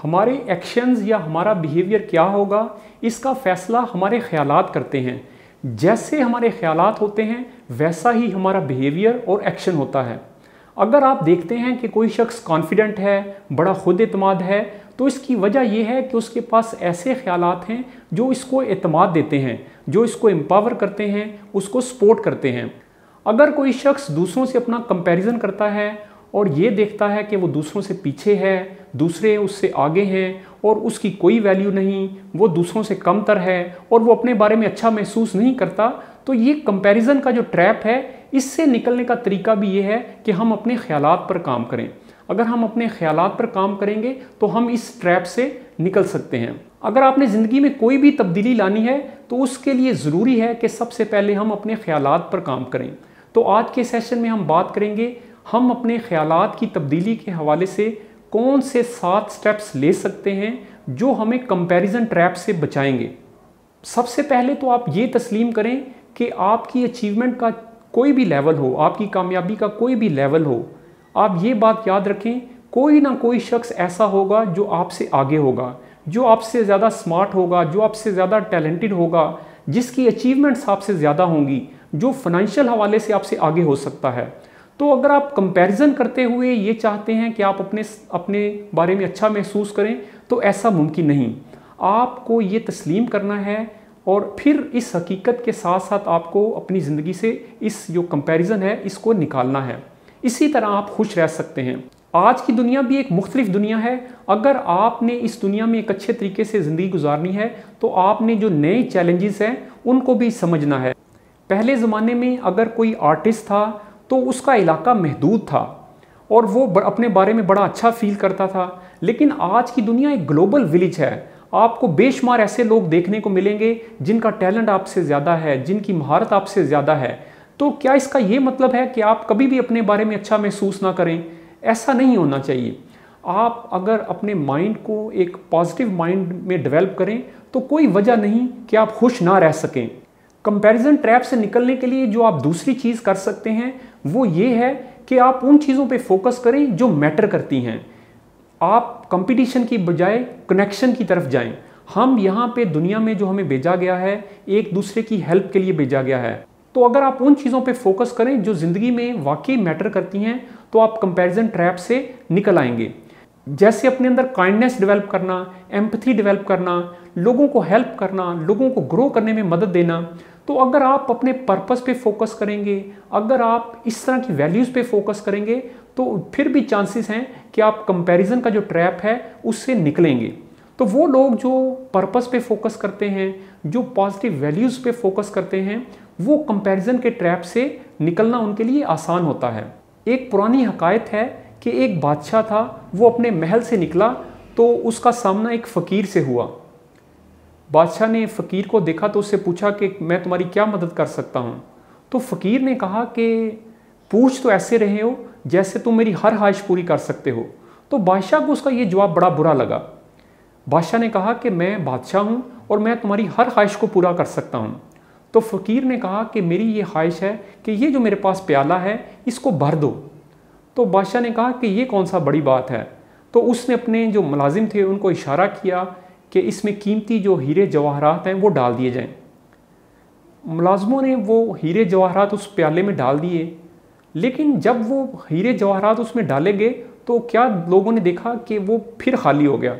हमारे एक्शंस या हमारा बिहेवियर क्या होगा, इसका फैसला हमारे ख्यालात करते हैं। जैसे हमारे ख्यालात होते हैं वैसा ही हमारा बिहेवियर और एक्शन होता है। अगर आप देखते हैं कि कोई शख्स कॉन्फिडेंट है, बड़ा खुद एतमाद है, तो इसकी वजह यह है कि उसके पास ऐसे ख्यालात हैं जो इसको एतमाद देते हैं, जो इसको एम्पावर करते हैं, उसको सपोर्ट करते हैं। अगर कोई शख्स दूसरों से अपना कंपैरिजन करता है और ये देखता है कि वो दूसरों से पीछे है, दूसरे उससे आगे हैं और उसकी कोई वैल्यू नहीं, वो दूसरों से कमतर है और वो अपने बारे में अच्छा महसूस नहीं करता, तो ये कंपैरिजन का जो ट्रैप है, इससे निकलने का तरीका भी ये है कि हम अपने ख्यालात पर काम करें। अगर हम अपने ख्यालात पर काम करेंगे तो हम इस ट्रैप से निकल सकते हैं। अगर आपने ज़िंदगी में कोई भी तब्दीली लानी है तो उसके लिए ज़रूरी है कि सबसे पहले हम अपने ख्यालात पर काम करें। तो आज के सेशन में हम बात करेंगे हम अपने ख्यालात की तब्दीली के हवाले से कौन से 7 स्टेप्स ले सकते हैं जो हमें कंपैरिजन ट्रैप से बचाएंगे। सबसे पहले तो आप ये तस्लीम करें कि आपकी अचीवमेंट का कोई भी लेवल हो, आपकी कामयाबी का कोई भी लेवल हो, आप ये बात याद रखें, कोई ना कोई शख्स ऐसा होगा जो आपसे आगे होगा, जो आपसे ज़्यादा स्मार्ट होगा, जो आपसे ज़्यादा टैलेंटेड होगा, जिसकी अचीवमेंट्स आपसे ज़्यादा होंगी, जो फाइनेंशियल हवाले से आपसे आगे हो सकता है। तो अगर आप कंपैरिजन करते हुए ये चाहते हैं कि आप अपने बारे में अच्छा महसूस करें, तो ऐसा मुमकिन नहीं। आपको ये तस्लीम करना है और फिर इस हकीकत के साथ साथ आपको अपनी ज़िंदगी से इस जो कंपैरिजन है इसको निकालना है। इसी तरह आप खुश रह सकते हैं। आज की दुनिया भी एक मुख्तलिफ दुनिया है। अगर आपने इस दुनिया में एक अच्छे तरीके से ज़िंदगी गुजारनी है तो आपने जो नए चैलेंजेस हैं उनको भी समझना है। पहले ज़माने में अगर कोई आर्टिस्ट था तो उसका इलाका महदूद था और वो अपने बारे में बड़ा अच्छा फील करता था, लेकिन आज की दुनिया एक ग्लोबल विलेज है। आपको बेशुमार ऐसे लोग देखने को मिलेंगे जिनका टैलेंट आपसे ज़्यादा है, जिनकी महारत आपसे ज़्यादा है। तो क्या इसका ये मतलब है कि आप कभी भी अपने बारे में अच्छा महसूस ना करें? ऐसा नहीं होना चाहिए। आप अगर अपने माइंड को एक पॉजिटिव माइंड में डेवलप करें तो कोई वजह नहीं कि आप खुश ना रह सकें। कंपैरिजन ट्रैप से निकलने के लिए जो आप दूसरी चीज़ कर सकते हैं वो ये है कि आप उन चीज़ों पे फोकस करें जो मैटर करती हैं। आप कंपटीशन की बजाय कनेक्शन की तरफ जाएं। हम यहाँ पे दुनिया में जो हमें भेजा गया है, एक दूसरे की हेल्प के लिए भेजा गया है। तो अगर आप उन चीज़ों पे फोकस करें जो ज़िंदगी में वाकई मैटर करती हैं तो आप कंपैरिजन ट्रैप से निकल आएंगे। जैसे अपने अंदर काइंडनेस डेवलप करना, एम्पैथी डेवलप करना, लोगों को हेल्प करना, लोगों को ग्रो करने में मदद देना। तो अगर आप अपने पर्पस पे फोकस करेंगे, अगर आप इस तरह की वैल्यूज़ पे फोकस करेंगे तो फिर भी चांसेस हैं कि आप कंपैरिजन का जो ट्रैप है उससे निकलेंगे। तो वो लोग जो पर्पस पे फोकस करते हैं, जो पॉजिटिव वैल्यूज़ पे फोकस करते हैं, वो कंपैरिजन के ट्रैप से निकलना उनके लिए आसान होता है। एक पुरानी हकायत है कि एक बादशाह था, वो अपने महल से निकला तो उसका सामना एक फ़कीर से हुआ। बादशाह ने फ़कीर को देखा तो उससे पूछा कि मैं तुम्हारी क्या मदद कर सकता हूँ। तो फ़कीर ने कहा कि पूछ तो ऐसे रहे हो जैसे तुम मेरी हर ख्वाहिश पूरी कर सकते हो। तो बादशाह को उसका ये जवाब बड़ा बुरा लगा। बादशाह ने कहा कि मैं बादशाह हूँ और मैं तुम्हारी हर ख्वाहिश को पूरा कर सकता हूँ। तो फ़कीर ने कहा कि मेरी ये ख्वाहिश है कि ये जो मेरे पास प्याला है इसको भर दो। तो बादशाह ने कहा कि ये कौन सा बड़ी बात है। तो उसने अपने जो मुलाजिम थे उनको इशारा किया कि इसमें कीमती जो हीरे जवाहरात हैं वो डाल दिए जाएं। मुलाजमों ने वो हीरे जवाहरात उस प्याले में डाल दिए, लेकिन जब वो हीरे जवाहरात उसमें डाले गए तो क्या लोगों ने देखा कि वो फिर खाली हो गया।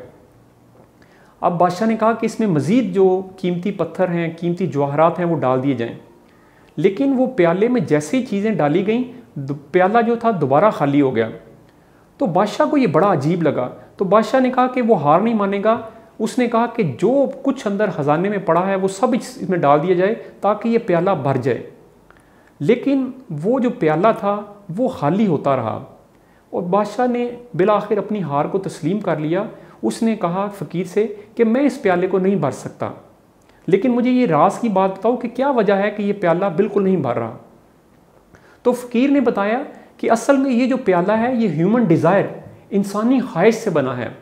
अब बादशाह ने कहा कि इसमें मज़ीद जो कीमती पत्थर हैं, कीमती जवाहरात हैं वो डाल दिए जाएं। लेकिन वो प्याले में जैसे ही चीज़ें डाली गईं, प्याला जो था दोबारा खाली हो गया। तो बादशाह को ये बड़ा अजीब लगा। तो बादशाह ने कहा कि वो हार नहीं मानेगा। उसने कहा कि जो कुछ अंदर ख़जाने में पड़ा है वो सब इसमें डाल दिया जाए ताकि ये प्याला भर जाए। लेकिन वो जो प्याला था वो खाली होता रहा और बादशाह ने बिलाखिर अपनी हार को तस्लीम कर लिया। उसने कहा फ़कीर से कि मैं इस प्याले को नहीं भर सकता, लेकिन मुझे ये राज की बात बताओ कि क्या वजह है कि ये प्याला बिल्कुल नहीं भर रहा। तो फ़कीर ने बताया कि असल में ये जो प्याला है ये ह्यूमन डिज़ायर, इंसानी ख्वाहिश से बना है।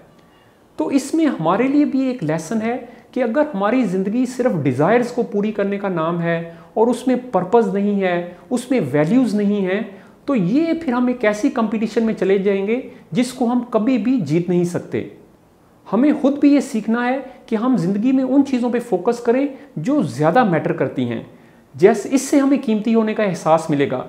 तो इसमें हमारे लिए भी एक लेसन है कि अगर हमारी ज़िंदगी सिर्फ डिज़ायर्स को पूरी करने का नाम है और उसमें पर्पज़ नहीं है, उसमें वैल्यूज़ नहीं है, तो ये फिर हम एक ऐसी कंपटीशन में चले जाएंगे जिसको हम कभी भी जीत नहीं सकते। हमें खुद भी ये सीखना है कि हम ज़िंदगी में उन चीज़ों पे फोकस करें जो ज़्यादा मैटर करती हैं। जैसे इससे हमें कीमती होने का एहसास मिलेगा।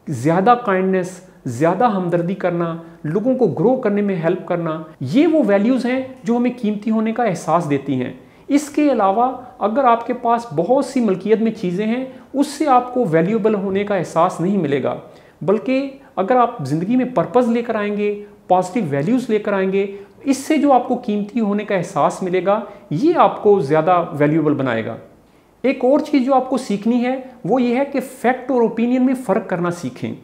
ज़्यादा काइंडनेस, ज़्यादा हमदर्दी करना, लोगों को ग्रो करने में हेल्प करना, ये वो वैल्यूज़ हैं जो हमें कीमती होने का एहसास देती हैं। इसके अलावा अगर आपके पास बहुत सी मलकियत में चीज़ें हैं, उससे आपको वैल्यूएबल होने का एहसास नहीं मिलेगा। बल्कि अगर आप ज़िंदगी में पर्पज़ लेकर आएंगे, पॉजिटिव वैल्यूज़ लेकर आएंगे, इससे जो आपको कीमती होने का एहसास मिलेगा, ये आपको ज़्यादा वैल्यूएबल बनाएगा। एक और चीज़ जो आपको सीखनी है वो ये है कि फैक्ट और ओपिनियन में फ़र्क करना सीखें।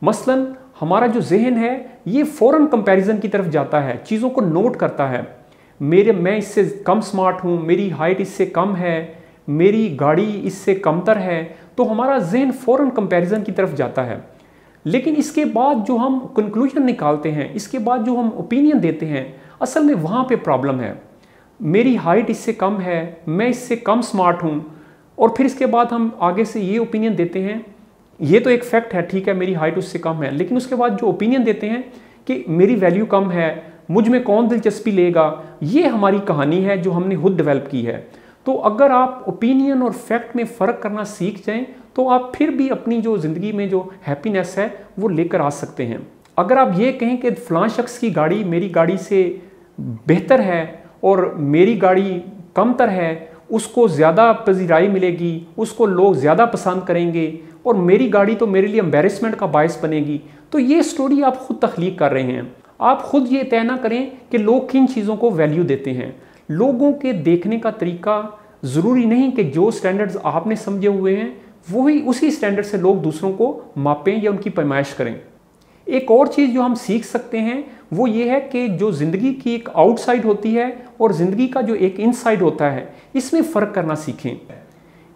मसलन हमारा जो जहन है ये फ़ौरन कंपैरिजन की तरफ जाता है, चीज़ों को नोट करता है। मैं इससे कम स्मार्ट हूँ, मेरी हाइट इससे कम है, मेरी गाड़ी इससे कमतर है, तो हमारा जहन फ़ौरन कंपैरिजन की तरफ जाता है। लेकिन इसके बाद जो हम कंक्लूजन निकालते हैं, इसके बाद जो हम ओपिनियन देते हैं, असल में वहाँ पे प्रॉब्लम है। मेरी हाइट इससे कम है, मैं इससे कम स्मार्ट हूँ, और फिर इसके बाद हम आगे से ये ओपिनियन देते हैं, ये तो एक फैक्ट है, ठीक है मेरी हाइट उससे कम है, लेकिन उसके बाद जो ओपिनियन देते हैं कि मेरी वैल्यू कम है, मुझ में कौन दिलचस्पी लेगा, ये हमारी कहानी है जो हमने खुद डेवलप की है। तो अगर आप ओपिनियन और फैक्ट में फ़र्क करना सीख जाएं तो आप फिर भी अपनी जो ज़िंदगी में जो हैप्पीनेस है वो लेकर आ सकते हैं। अगर आप ये कहें कि फ़लाँ शख्स की गाड़ी मेरी गाड़ी से बेहतर है और मेरी गाड़ी कमतर है, उसको ज़्यादा पजीराई मिलेगी, उसको लोग ज़्यादा पसंद करेंगे, और मेरी गाड़ी तो मेरे लिए एम्बेरसमेंट का बायस बनेगी, तो ये स्टोरी आप खुद तख्लीक कर रहे हैं। आप खुद ये तय ना करें कि लोग किन चीज़ों को वैल्यू देते हैं। लोगों के देखने का तरीका ज़रूरी नहीं कि जो स्टैंडर्ड्स आपने समझे हुए हैं वही उसी स्टैंडर्ड से लोग दूसरों को मापें या उनकी पैमाइश करें। एक और चीज़ जो हम सीख सकते हैं वो ये है कि जो ज़िंदगी की एक आउटसाइड होती है और ज़िंदगी का जो एक इनसाइड होता है, इसमें फ़र्क करना सीखें।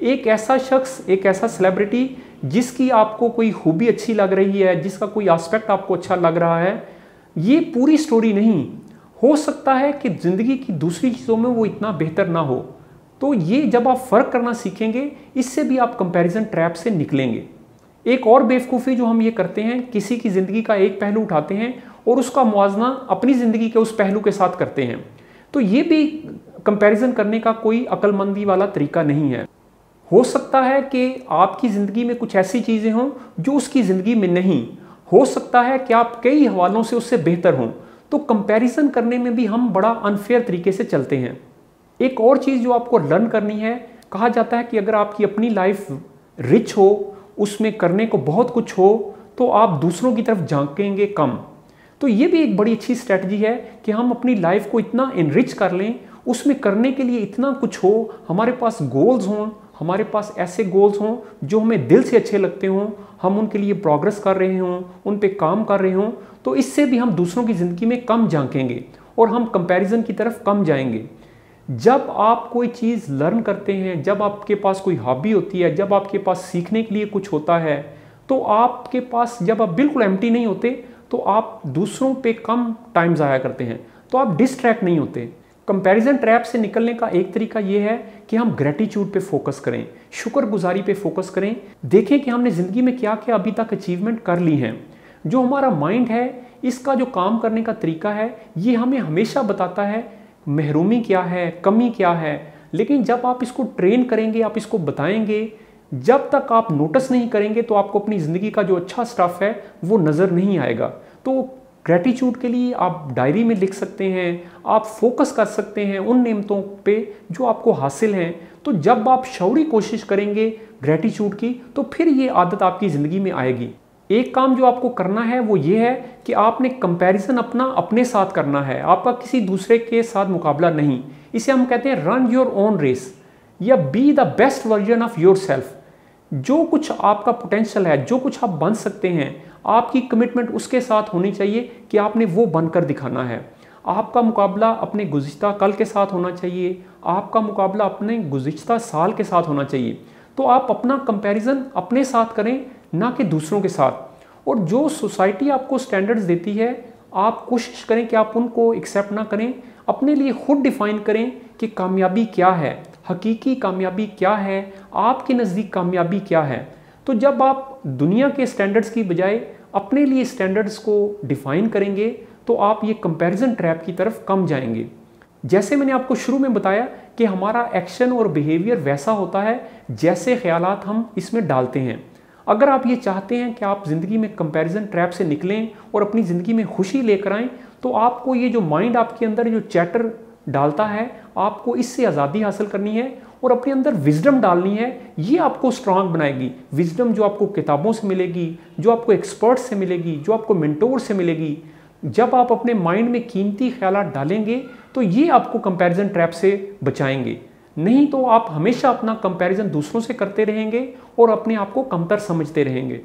एक ऐसा शख्स, एक ऐसा सेलिब्रिटी जिसकी आपको कोई खूबी अच्छी लग रही है, जिसका कोई एस्पेक्ट आपको अच्छा लग रहा है, ये पूरी स्टोरी नहीं हो सकता है कि ज़िंदगी की दूसरी चीज़ों में वो इतना बेहतर ना हो। तो ये जब आप फ़र्क करना सीखेंगे, इससे भी आप कंपैरिजन ट्रैप से निकलेंगे। एक और बेवकूफ़ी जो हम ये करते हैं, किसी की ज़िंदगी का एक पहलू उठाते हैं और उसका मुआवजा अपनी ज़िंदगी के उस पहलू के साथ करते हैं। तो ये भी कंपैरिजन करने का कोई अक्लमंदी वाला तरीका नहीं है। हो सकता है कि आपकी ज़िंदगी में कुछ ऐसी चीज़ें हों जो उसकी ज़िंदगी में नहीं, हो सकता है कि आप कई हवालों से उससे बेहतर हों। तो कंपैरिजन करने में भी हम बड़ा अनफेयर तरीके से चलते हैं। एक और चीज़ जो आपको लर्न करनी है, कहा जाता है कि अगर आपकी अपनी लाइफ रिच हो, उसमें करने को बहुत कुछ हो, तो आप दूसरों की तरफ झांकेंगे कम। तो ये भी एक बड़ी अच्छी स्ट्रेटजी है कि हम अपनी लाइफ को इतना इनरिच कर लें, उसमें करने के लिए इतना कुछ हो, हमारे पास गोल्स हों, हमारे पास ऐसे गोल्स हों जो हमें दिल से अच्छे लगते हों, हम उनके लिए प्रोग्रेस कर रहे हों, उन पे काम कर रहे हों। तो इससे भी हम दूसरों की ज़िंदगी में कम झांकेंगे और हम कंपैरिजन की तरफ कम जाएंगे। जब आप कोई चीज़ लर्न करते हैं, जब आपके पास कोई हॉबी होती है, जब आपके पास सीखने के लिए कुछ होता है, तो आपके पास जब आप बिल्कुल एम्प्टी नहीं होते तो आप दूसरों पे कम टाइम ज़ाया करते हैं, तो आप डिस्ट्रैक्ट नहीं होते। कंपैरिजन ट्रैप से निकलने का एक तरीका ये है कि हम ग्रेटिट्यूड पे फोकस करें, शुक्रगुजारी पे फोकस करें। देखें कि हमने ज़िंदगी में क्या क्या अभी तक अचीवमेंट कर ली हैं। जो हमारा माइंड है, इसका जो काम करने का तरीका है, ये हमें हमेशा बताता है महरूमी क्या है, कमी क्या है। लेकिन जब आप इसको ट्रेन करेंगे, आप इसको बताएंगे, जब तक आप नोटिस नहीं करेंगे तो आपको अपनी ज़िंदगी का जो अच्छा स्टफ है वो नज़र नहीं आएगा। तो ग्रेटिट्यूड के लिए आप डायरी में लिख सकते हैं, आप फोकस कर सकते हैं उन नेमतों पे जो आपको हासिल हैं। तो जब आप शौरी कोशिश करेंगे ग्रेटिट्यूड की, तो फिर ये आदत आपकी ज़िंदगी में आएगी। एक काम जो आपको करना है वो ये है कि आपने कंपैरिजन अपना अपने साथ करना है, आपका किसी दूसरे के साथ मुकाबला नहीं। इसे हम कहते हैं रन योर ओन रेस या be the best version of your self. जो कुछ आपका पोटेंशियल है, जो कुछ आप बन सकते हैं, आपकी कमिटमेंट उसके साथ होनी चाहिए कि आपने वो बनकर दिखाना है। आपका मुकाबला अपने गुज़िश्ता कल के साथ होना चाहिए, आपका मुकाबला अपने गुज़िश्ता साल के साथ होना चाहिए। तो आप अपना कंपैरिजन अपने साथ करें, ना कि दूसरों के साथ। और जो सोसाइटी आपको स्टैंडर्ड्स देती है, आप कोशिश करें कि आप उनको एक्सेप्ट ना करें, अपने लिए खुद डिफाइन करें कि कामयाबी क्या है, हकीकी कामयाबी क्या है, आपके नज़दीक कामयाबी क्या है। तो जब आप दुनिया के स्टैंडर्ड्स की बजाय अपने लिए स्टैंडर्ड्स को डिफ़ाइन करेंगे तो आप ये कंपैरिजन ट्रैप की तरफ कम जाएंगे। जैसे मैंने आपको शुरू में बताया कि हमारा एक्शन और बिहेवियर वैसा होता है जैसे ख्यालात हम इसमें डालते हैं। अगर आप ये चाहते हैं कि आप ज़िंदगी में कंपैरिजन ट्रैप से निकलें और अपनी ज़िंदगी में खुशी लेकर आएँ, तो आपको ये जो माइंड आपके अंदर जो चैटर डालता है, आपको इससे आज़ादी हासिल करनी है और अपने अंदर विजडम डालनी है। ये आपको स्ट्रांग बनाएगी। विजडम जो आपको किताबों से मिलेगी, जो आपको एक्सपर्ट से मिलेगी, जो आपको मेंटोर से मिलेगी, जब आप अपने माइंड में कीमती ख्यालात डालेंगे तो ये आपको कंपैरिजन ट्रैप से बचाएंगे। नहीं तो आप हमेशा अपना कंपैरिजन दूसरों से करते रहेंगे और अपने आप को कमतर समझते रहेंगे।